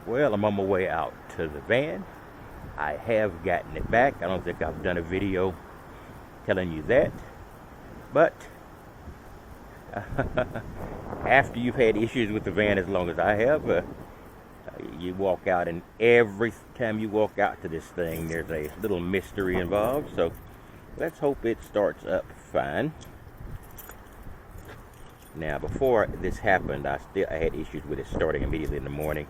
Well, I'm on my way out to the van. I have gotten it back. I don't think I've done a video telling you that. But after you've had issues with the van as long as I have, you walk out, and every time you walk out to this thing, there's a little mystery involved. So let's hope it starts up fine. Now, before this happened, I had issues with it starting immediately in the morning.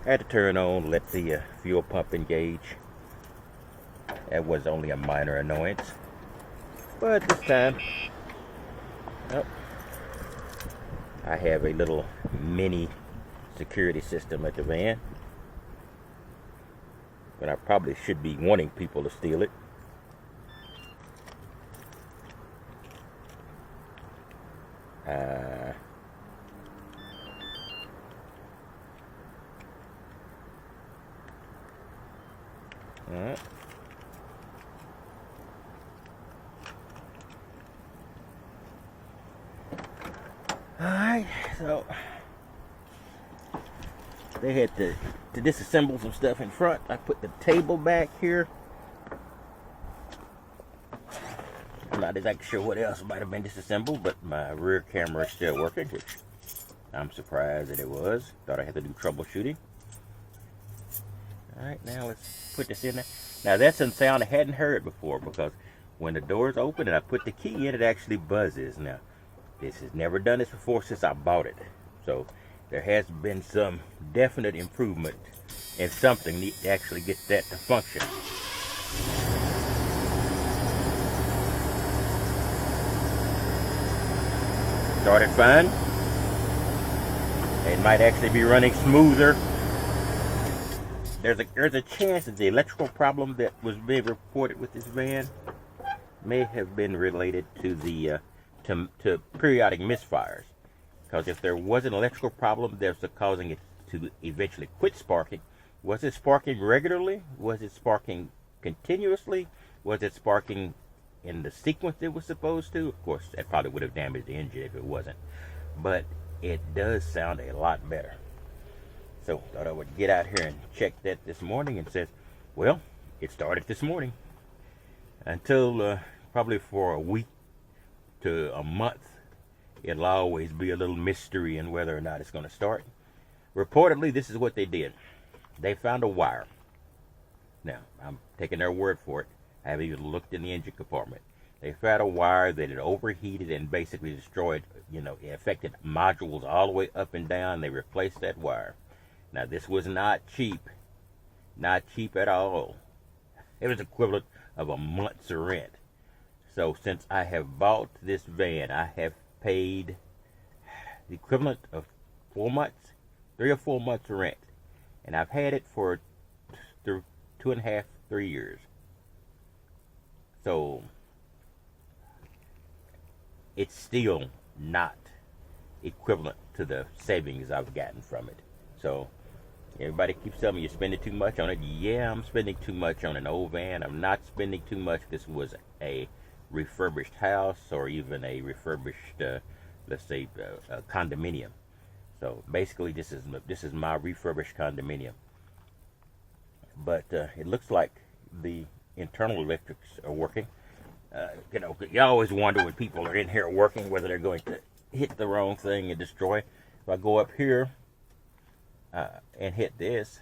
I had to turn on, let the fuel pump engage. That was only a minor annoyance. But this time, oh, I have a little mini security system at the van. But I probably should be wanting people to steal it. Alright. Alright, so they had to disassemble some stuff in front. I put the table back here. I'm not exactly sure what else might have been disassembled, but my rear camera is still working, which I'm surprised that it was. Thought I had to do troubleshooting. Alright, now let's put this in there. Now that's a sound I hadn't heard before, because when the doors open and I put the key in, it actually buzzes. Now, this has never done this before since I bought it. So there has been some definite improvement in something to actually get that to function. Started fine. It might actually be running smoother. There's a chance that the electrical problem that was being reported with this van may have been related to the to periodic misfires. Because if there was an electrical problem that's causing it to eventually quit sparking, was it sparking regularly? Was it sparking continuously? Was it sparking in the sequence it was supposed to? Of course, that probably would have damaged the engine if it wasn't. But it does sound a lot better. So thought I would get out here and check that this morning, and says, well, it started this morning. Until probably for a week to a month, it'll always be a little mystery in whether or not it's going to start. Reportedly, this is what they did. They found a wire. Now, I'm taking their word for it. I haven't even looked in the engine compartment. They found a wire that had overheated and basically destroyed, it affected modules all the way up and down. They replaced that wire. Now, this was not cheap. Not cheap at all. It was equivalent of a month's rent. So, since I have bought this van, I have paid the equivalent of 4 months, 3 or 4 months rent. And I've had it for 2.5, 3 years. So, it's still not equivalent to the savings I've gotten from it. So, everybody keeps telling me you're spending too much on it. Yeah, I'm spending too much on an old van. I'm not spending too much. This was a refurbished house, or even a refurbished, let's say, condominium. So basically, this is my refurbished condominium. But it looks like the internal electrics are working. You always wonder when people are in here working whether they're going to hit the wrong thing and destroy. If I go up here and hit this,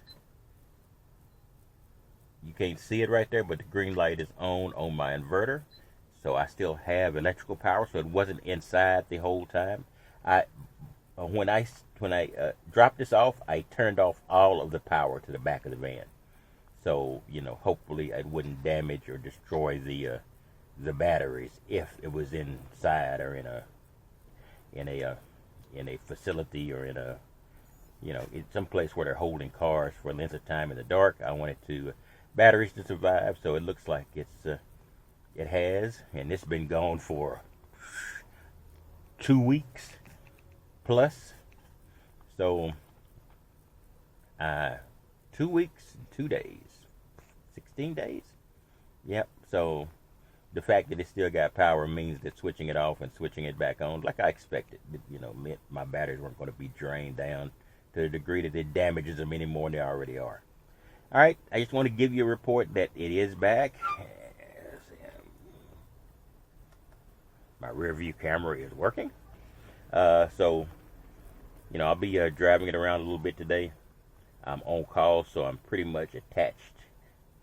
you can't see it right there, but the green light is on my inverter. So I still have electrical power, so it wasn't inside the whole time. When I dropped this off, I turned off all of the power to the back of the van. So, hopefully it wouldn't damage or destroy the batteries if it was inside, or in a facility, or in some place where they're holding cars for lengths of time in the dark. I wanted batteries to survive, so it looks like it has, and it's been gone for 2 weeks plus. So 2 weeks, 2 days, 16 days. Yep. So the fact that it still got power means that switching it off and switching it back on, like I expected, meant my batteries weren't going to be drained down to the degree that it damages them any more than they already are. All right, I just want to give you a report that it is back. My rear view camera is working. So, you know, I'll be driving it around a little bit today. I'm on call, so I'm pretty much attached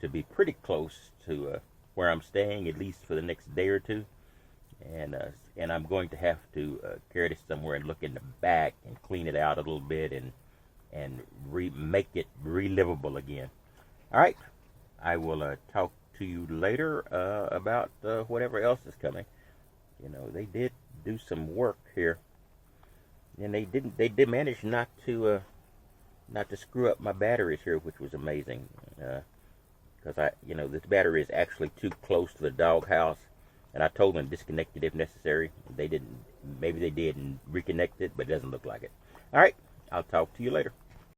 to be pretty close to where I'm staying, at least for the next day or two. And I'm going to have to carry this somewhere and look in the back and clean it out a little bit and make it relivable again. All right, I will talk to you later about whatever else is coming. You know, they did do some work here, and they did manage not to screw up my batteries here, which was amazing. Because this battery is actually too close to the doghouse, and I told them to disconnect it if necessary. They didn't. Maybe they did and reconnect it, but it doesn't look like it. All right, I'll talk to you later.